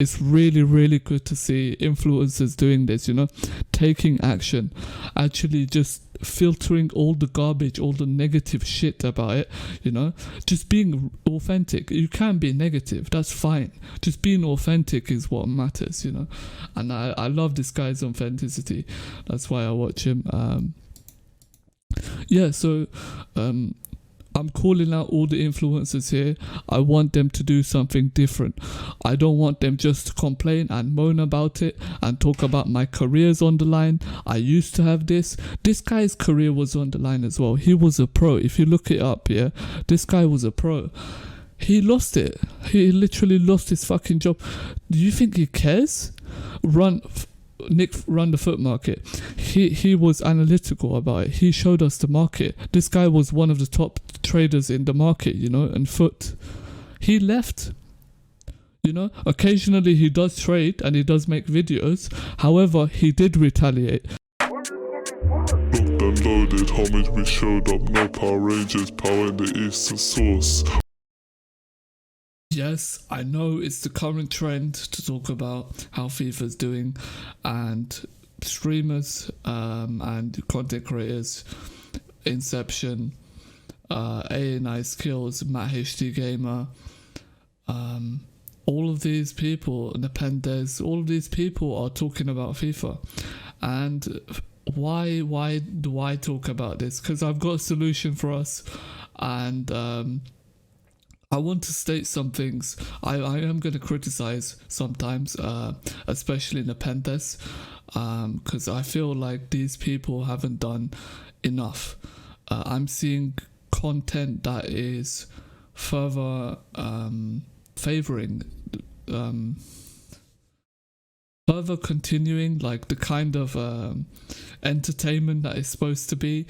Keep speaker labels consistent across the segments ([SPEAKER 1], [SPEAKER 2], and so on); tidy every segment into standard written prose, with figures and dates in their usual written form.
[SPEAKER 1] It's really, really good to see influencers doing this, taking action, actually just filtering all the garbage, all the negative shit about it, just being authentic. You can be negative, that's fine. Just being authentic is what matters, and I love this guy's authenticity. That's why I watch him. I'm calling out all the influencers here. I want them to do something different. I don't want them just to complain and moan about it and talk about my career's on the line. I used to have this. This guy's career was on the line as well. He was a pro. If you look it up, this guy was a pro. He lost it. He literally lost his fucking job. Do you think he cares? Nick run the foot market. He was analytical about it. He showed us the market. This guy was one of the top traders in the market, and foot. He left. Occasionally he does trade and he does make videos. However, he did retaliate.
[SPEAKER 2] Locked and loaded, homage, we showed up. No Power Rangers, power in the eastern source.
[SPEAKER 1] Yes, I know it's the current trend to talk about how FIFA's doing, and streamers and content creators, Inception, A&I Skills, Matt HD Gamer, all of these people, Nepenthes, all of these people are talking about FIFA. And why do I talk about this? Because I've got a solution for us, and I want to state some things. I am going to criticize sometimes, especially Nepenthes, because I feel like these people haven't done enough. I'm seeing content that is further favoring, further continuing like the kind of entertainment that it's supposed to be,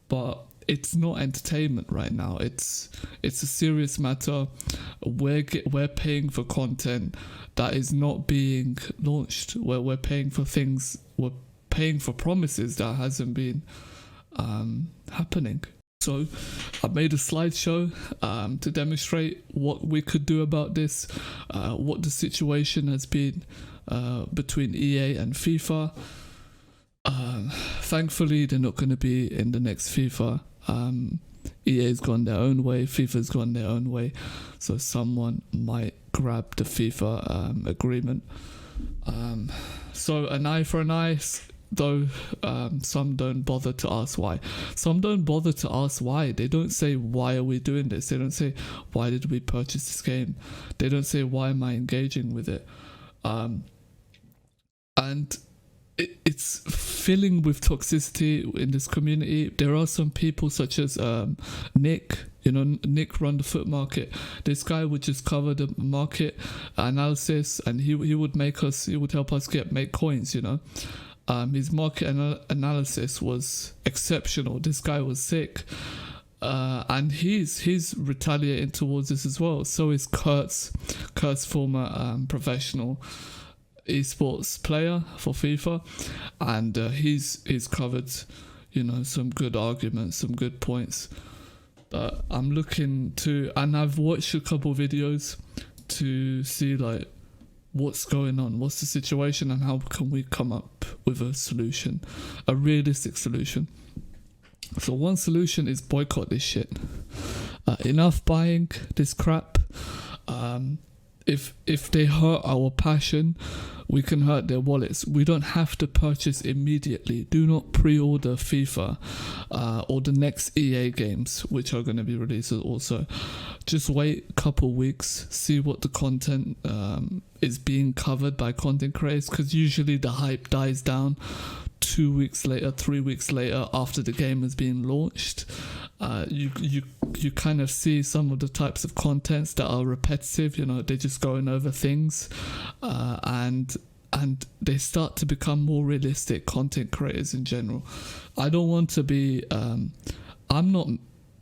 [SPEAKER 1] but it's not entertainment right now. It's a serious matter. We're paying for content that is not being launched. We're paying for things. We're paying for promises that hasn't been happening. So I made a slideshow to demonstrate what we could do about this, what the situation has been between EA and FIFA. Thankfully, they're not going to be in the next FIFA. EA's gone their own way, FIFA's gone their own way, so someone might grab the FIFA agreement. So an eye for an eye, though some don't bother to ask why. Some don't bother to ask why. They don't say, why are we doing this? They don't say, why did we purchase this game? They don't say, why am I engaging with it? And it's filling with toxicity in this community. There are some people such as Nick, Nick run the foot market. This guy would just cover the market analysis, and he would help us make coins. His market analysis was exceptional. This guy was sick, and he's retaliating towards this as well. So is Kurt's former professional esports player for FIFA, and he's covered some good arguments, some good points that I'm looking to, and I've watched a couple videos to see like what's going on, what's the situation, and how can we come up with a solution, a realistic solution. So one solution is boycott this shit. Enough buying this crap. If they hurt our passion, we can hurt their wallets. We don't have to purchase immediately. Do not pre-order FIFA or the next EA games, which are going to be released also. Just wait a couple weeks, see what the content is being covered by content creators, because usually the hype dies down 2 weeks later, 3 weeks later, after the game has been launched. You kind of see some of the types of contents that are repetitive. They're just going over things, and they start to become more realistic content creators in general. I don't want to be. I'm not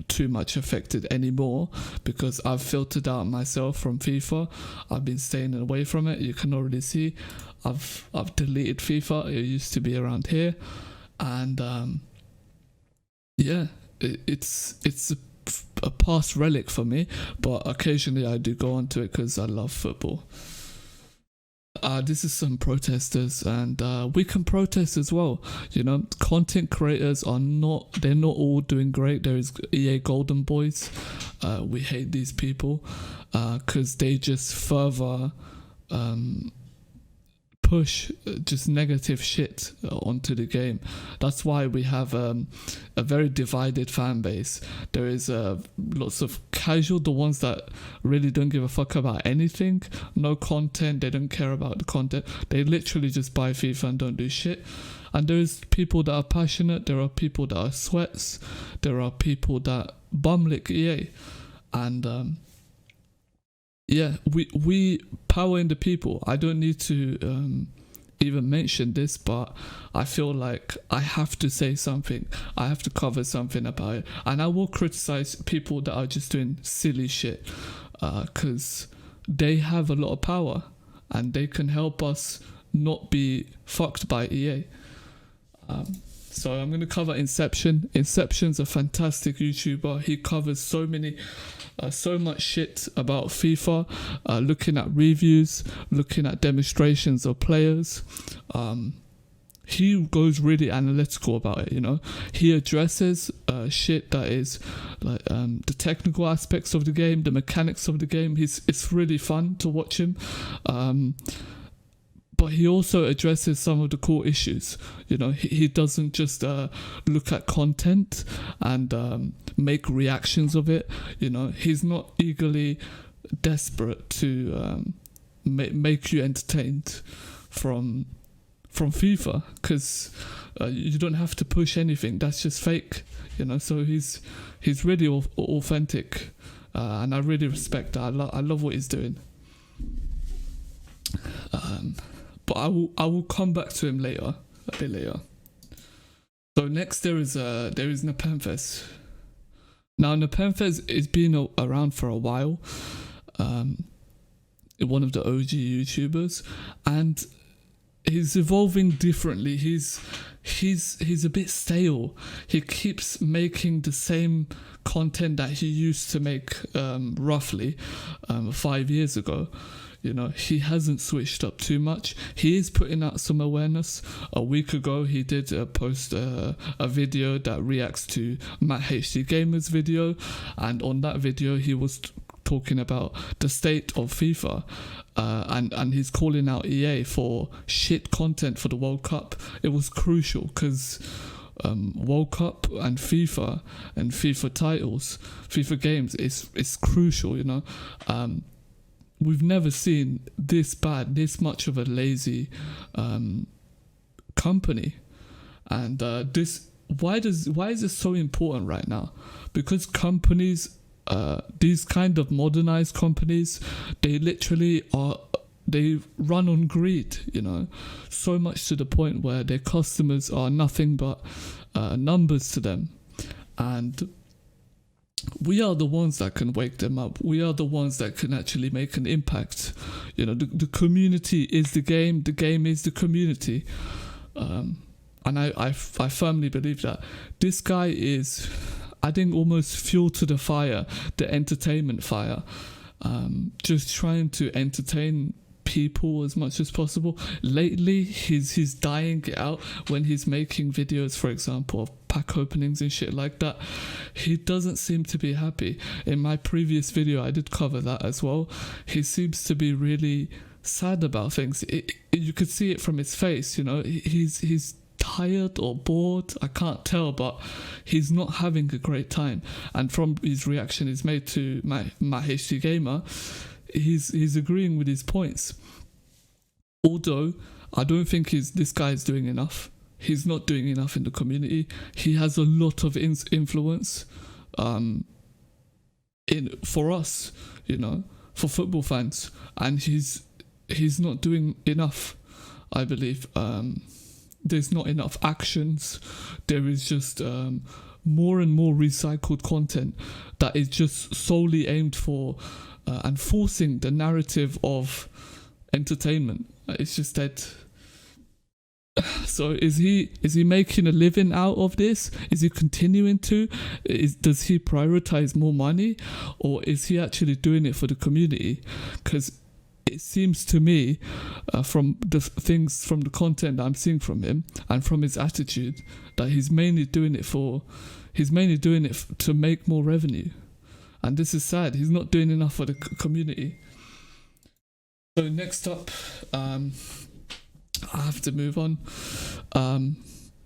[SPEAKER 1] too much affected anymore because I've filtered out myself from FIFA. I've been staying away from it. You can already see I've deleted FIFA. It used to be around here, and it's a past relic for me, but occasionally I do go onto it because I love football. This is some protesters, and we can protest as well. You know, content creators they're not all doing great. There is EA Golden Boys. We hate these people because they just further push just negative shit onto the game. That's why we have a very divided fan base. There is lots of casual, the ones that really don't give a fuck about anything, no content, they don't care about the content, they literally just buy FIFA and don't do shit. And there's people that are passionate, there are people that are sweats, there are people that bum lick EA. And yeah, we power in the people. I don't need to even mention this, but I feel like I have to say something. I have to cover something about it. And I will criticize people that are just doing silly shit because they have a lot of power and they can help us not be fucked by EA. So I'm going to cover Inception. Inception's a fantastic YouTuber. He covers so much shit about FIFA, looking at reviews, looking at demonstrations of players. He goes really analytical about it, you know. He addresses shit that is like the technical aspects of the game, the mechanics of the game. It's really fun to watch him. But he also addresses some of the core issues. You know, he doesn't just look at content and make reactions of it. You know, he's not eagerly desperate to make you entertained from FIFA, because you don't have to push anything. That's just fake. You know, so he's really authentic, and I really respect that. I love what he's doing. But I will come back to him a bit later. So next there is Nepenthes. Now Nepenthes is been around for a while, one of the OG YouTubers, and he's evolving differently. He's a bit stale. He keeps making the same content that he used to make roughly 5 years ago. You know, he hasn't switched up too much. He is putting out some awareness. A week ago, he did post a video that reacts to Matt HD Gamer's video. And on that video, he was talking about the state of FIFA. And he's calling out EA for shit content for the World Cup. It was crucial because World Cup and FIFA titles, FIFA games is crucial, you know. We've never seen this much of a lazy company, and why is this so important right now? Because companies, these kind of modernized companies, they run on greed, you know, so much to the point where their customers are nothing but numbers to them, and we are the ones that can wake them up. We are the ones that can actually make an impact. You know, the community is the game is the community. And I firmly believe that. This guy is, I think, almost fuel to the fire, the entertainment fire. Just trying to entertain people as much as possible. Lately, he's dying it out when he's making videos, for example, of pack openings and shit like that. He doesn't seem to be happy. In my previous video, I did cover that as well. He seems to be really sad about things. You could see it from his face, you know. He's tired or bored, I can't tell, but he's not having a great time. And from his reaction he's made to my HD Gamer, he's agreeing with his points. Although I don't think this guy is doing enough. He's not doing enough in the community. He has a lot of influence for us, you know, for football fans, and he's not doing enough, I believe. There's not enough actions. There is just more and more recycled content that is just solely aimed for and forcing the narrative of entertainment. It's just that. So is he making a living out of this? Is he continuing to? Does he prioritize more money, or is he actually doing it for the community? Because it seems to me, from the things, from the content I'm seeing from him and from his attitude, that he's mainly doing it to make more revenue. And this is sad. He's not doing enough for the community. So next up, I have to move on.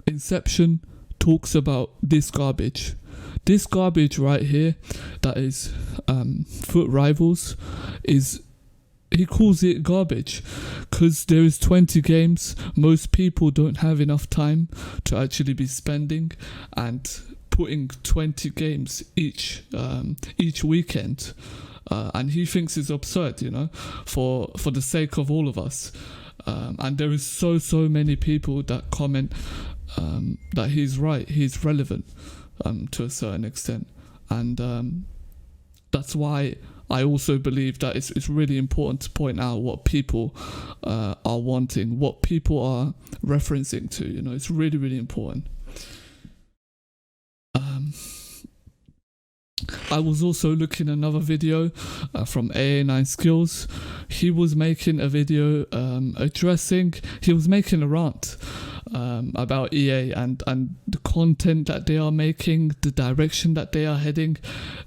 [SPEAKER 1] Inception talks about this garbage. This garbage right here, that is Foot Rivals, he calls it garbage because there is 20 games. Most people don't have enough time to actually be spending and putting 20 games each weekend, and he thinks it's absurd, for the sake of all of us. And there is so many people that comment that he's right, he's relevant to a certain extent, and that's why I also believe that it's really important to point out what people are wanting, what people are referencing to. It's really, really important. I was also looking another video from AA9 Skills. He was making a video he was making a rant about EA and the content that they are making, the direction that they are heading,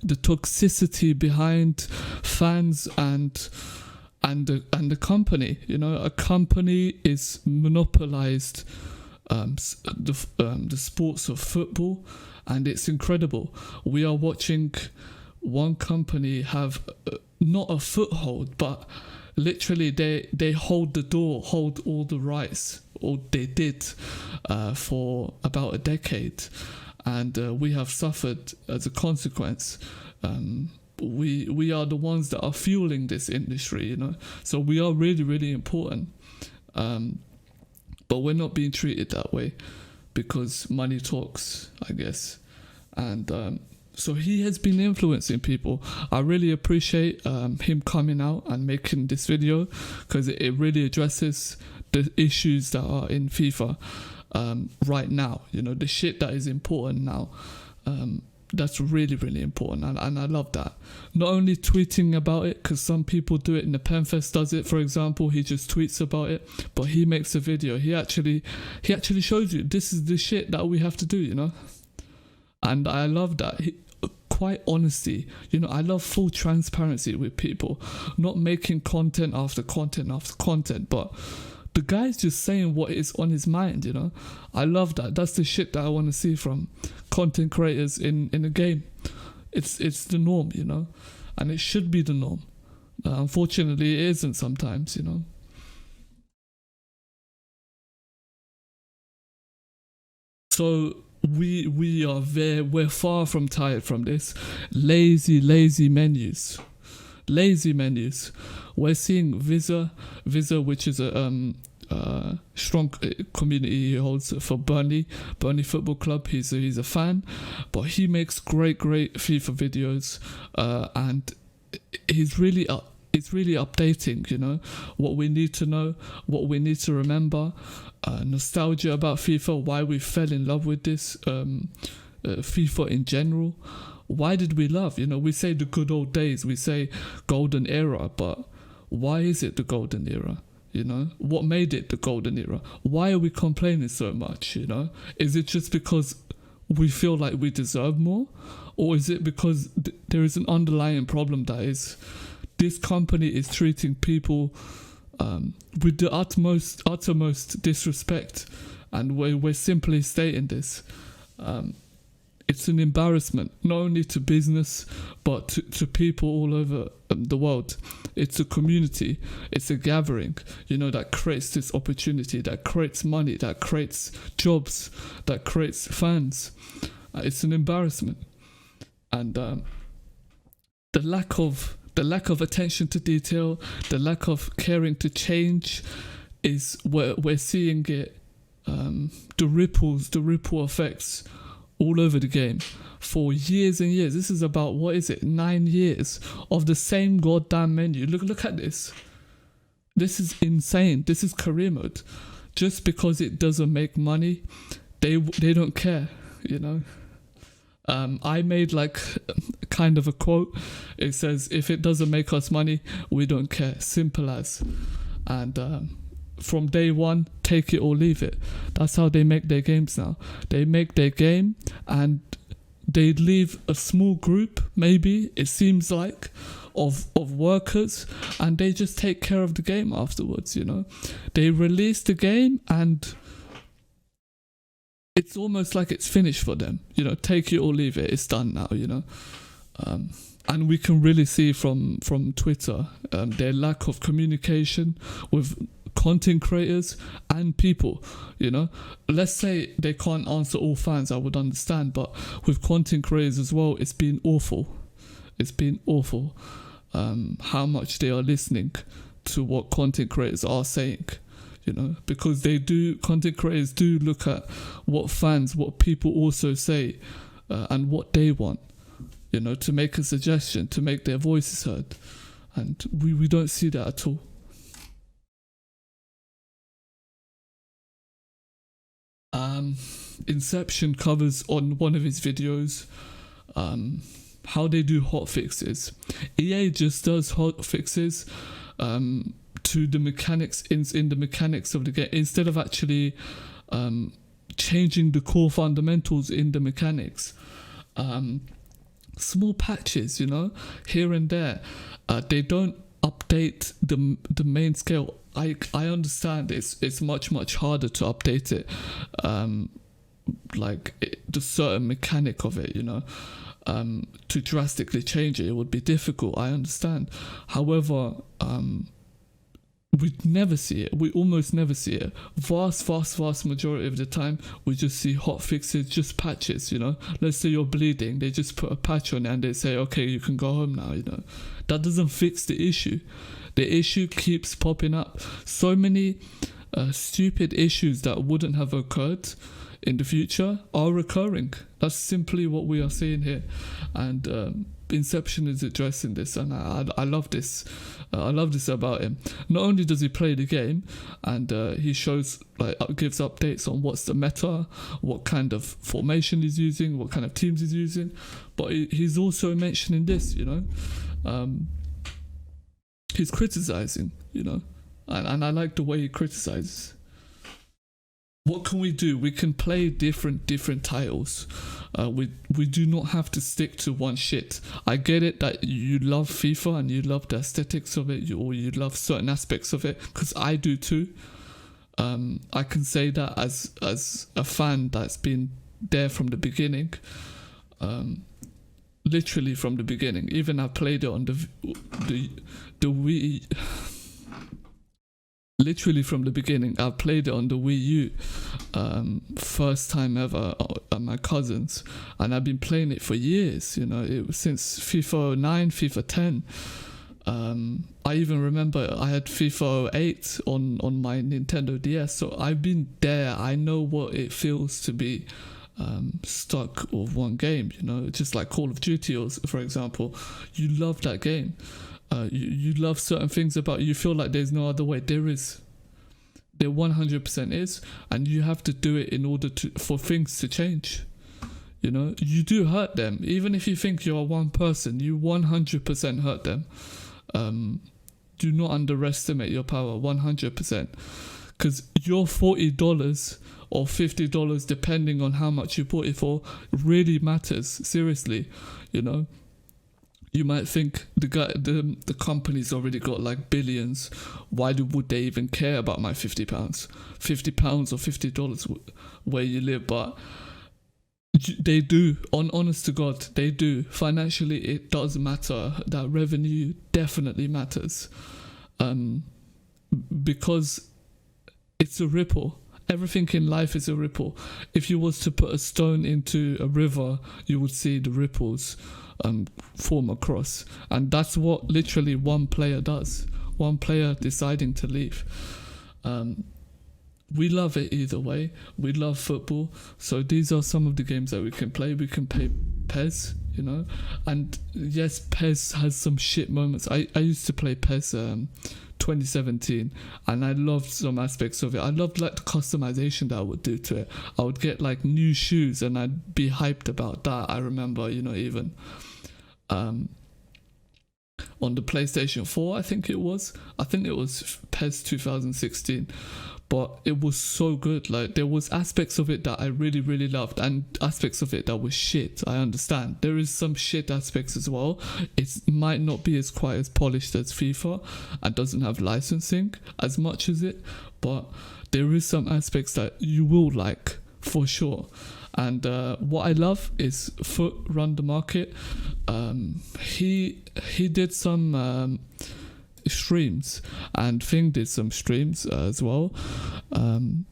[SPEAKER 1] the toxicity behind fans and the company. A company is monopolized the sports of football, and it's incredible. We are watching one company have not a foothold, but literally they hold the door, hold all the rights, or they did for about a decade, and we have suffered as a consequence. We are the ones that are fueling this industry, so we are really, really important, but we're not being treated that way because money talks, I guess. And so he has been influencing people. I really appreciate him coming out and making this video because it really addresses the issues that are in FIFA right now, the shit that is important now. That's really, really important, and I love that. Not only tweeting about it, because some people do it, and the Penfest does it, for example. He just tweets about it, but he makes a video. He actually shows you this is the shit that we have to do, and I love that. Quite honesty, I love full transparency with people, not making content after content after content, but the guy's just saying what is on his mind. I love that. That's the shit that I want to see from content creators in a game. It's the norm, and it should be the norm. Unfortunately, it isn't sometimes, So we're far from tired from this lazy menus. We're seeing Visa, which is a strong community he holds for Burnley Football Club. He's a fan, but he makes great FIFA videos, and he's really updating, what we need to know, what we need to remember, nostalgia about FIFA, why we fell in love with this, FIFA in general. Why did we love? We say the good old days, we say golden era, but why is it the golden era? What made it the golden era? Why are we complaining so much? Is it just because we feel like we deserve more? Or is it because there is an underlying problem that is this company is treating people with the uttermost disrespect, and we're simply stating this. It's an embarrassment, not only to business, but to people all over the world. It's a community, it's a gathering, that creates this opportunity, that creates money, that creates jobs, that creates fans. It's an embarrassment. And the lack of attention to detail, the lack of caring to change is where we're seeing it, the ripple effects all over the game for years and years. This is about, 9 years of the same goddamn menu. Look at this. This is insane. This is career mode. Just because it doesn't make money, they don't care, I made like kind of a quote. It says, if it doesn't make us money, we don't care. Simple as. And from day one, take it or leave it. That's how they make their games now. They make their game and they leave a small group, maybe, it seems like, of workers, and they just take care of the game afterwards, you know. They release the game and it's almost like it's finished for them, you know. Take it or leave it, it's done now, you know. And we can really see from Twitter their lack of communication with content creators and people, you know. Let's say they can't answer all fans, I would understand, but with content creators as well, it's been awful. It's been awful how much they are listening to what content creators are saying, you know, because content creators do look at what people also say and what they want, you know, to make a suggestion, to make their voices heard. And we don't see that at all. Inception covers on one of his videos how they do hot fixes. EA just does hot fixes to the mechanics in the mechanics of the game, instead of actually changing the core fundamentals in the mechanics. Small patches, you know, here and there. They don't update the main scale. I understand it's much harder to update it, the certain mechanic of it, you know. To drastically change it would be difficult, I understand. However, we never see it. We almost never see it. Vast majority of the time, we just see hot fixes, just patches, you know. Let's say you're bleeding, they just put a patch on it and they say, okay, you can go home now, you know. That doesn't fix the issue. The issue keeps popping up. So many stupid issues that wouldn't have occurred in the future are recurring. That's simply what we are seeing here. And Inception is addressing this, and I love this. I love this about him. Not only does he play the game, and he shows, gives updates on what's the meta, what kind of formation he's using, what kind of teams he's using, but he's also mentioning this, you know. He's criticizing, you know, and I like the way he criticizes. What can we do? We can play different titles. We do not have to stick to one shit. I get it that you love FIFA and you love the aesthetics of it, or you love certain aspects of it, because I do too. I can say that as a fan that's been there from the beginning, literally from the beginning. Even I played it on the Wii. Literally from the beginning, I played it on the Wii U, first time ever at my cousin's, and I've been playing it for years, you know. It was since FIFA 09, FIFA 10. I even remember I had FIFA 08 on my Nintendo DS, so I've been there. I know what it feels to be stuck with one game, you know, just like Call of Duty, for example. You love that game. You love certain things about it. You feel like there's no other way. There 100% is, and you have to do it in order for things to change. You know, you do hurt them. Even if you think you're one person, you 100% hurt them. Do not underestimate your power, 100%. Because your $40 or $50, depending on how much you bought it for, really matters. Seriously, you know. You might think the company's already got like billions. Why would they even care about my £50? £50 or $50 where you live? But they do. Honest to God, they do. Financially, it does matter. That revenue definitely matters. Because it's a ripple. Everything in life is a ripple. If you was to put a stone into a river, you would see the ripples form across, and that's what literally one player does. One player deciding to leave. We love it either way. We love football, so these are some of the games that we can play. We can play PES, you know. And yes, PES has some shit moments. I used to play PES 2017, and I loved some aspects of it. I loved like the customization that I would do to it. I would get like new shoes and I'd be hyped about that. I remember, you know, even on the PlayStation 4, I think it was PES 2016, but it was so good. Like, there was aspects of it that I really, really loved, and aspects of it that was shit. I understand there is some shit aspects as well. It might not be as quite as polished as FIFA and doesn't have licensing as much as it, but there is some aspects that you will like for sure. And what I love is Foot Run the Market. He did some streams, and Thing did some streams as well. And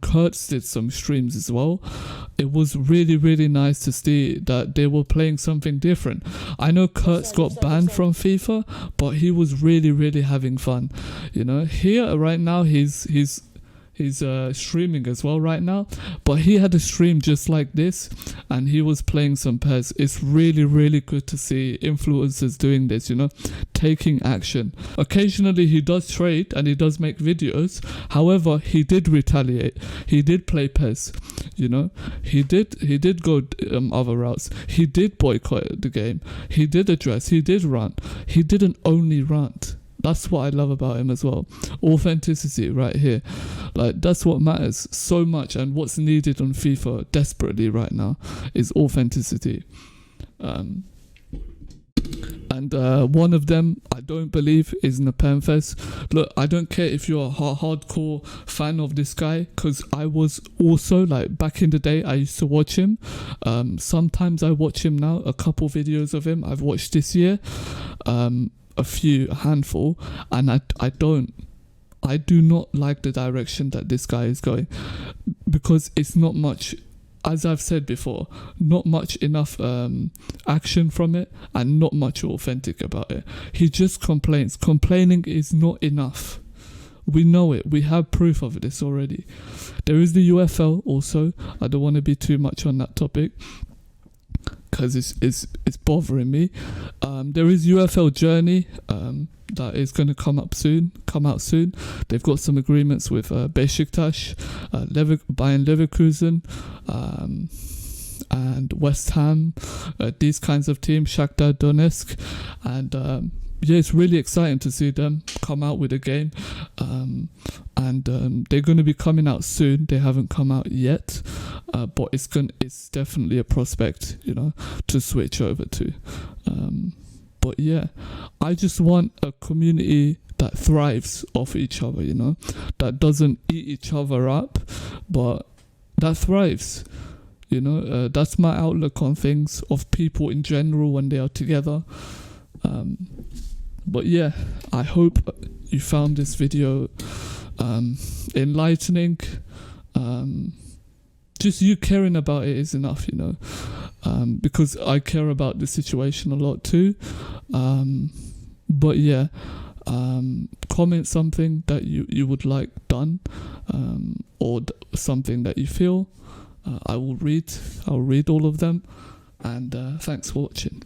[SPEAKER 1] Kurtz did some streams as well. It was really, really nice to see that they were playing something different. I know Kurtz got banned from FIFA, but he was really, really having fun. You know, here right now he's streaming as well right now, but he had a stream just like this and he was playing some PES. It's really, really good to see influencers doing this, you know, taking action. Occasionally he does trade and he does make videos. However, he did retaliate. He did play PES, you know. He did go other routes. He did boycott the game. He did address. He did rant. He didn't only rant. That's what I love about him as well. Authenticity right here. Like, that's what matters so much, and what's needed on FIFA desperately right now is authenticity. And one of them, I don't believe, is Nepenthes. Look, I don't care if you're a hardcore fan of this guy, because I was also, like, back in the day, I used to watch him. Sometimes I watch him now, a couple videos of him I've watched this year. A handful, and I do not like the direction that this guy is going, because it's not much, as I've said before, not much enough action from it, and not much authentic about it. He just complains. Complaining is not enough. We know it. We have proof of this already. There is the UFL also. I don't want to be too much on that topic, because it's bothering me. There is UFL Journey that is going to come out soon. They've got some agreements with Besiktas, Bayern Leverkusen, and West Ham, these kinds of teams, Shakhtar Donetsk, and yeah, it's really exciting to see them come out with a game, and they're going to be coming out soon. They haven't come out yet, but it's definitely a prospect, you know, to switch over to. But yeah, I just want a community that thrives off each other, you know, that doesn't eat each other up, but that thrives. You know, that's my outlook on things, of people in general when they are together. But yeah, I hope you found this video enlightening. Just you caring about it is enough, you know, because I care about the situation a lot too. But yeah, comment something that you would like done, or something that you feel. I'll read all of them, and thanks for watching.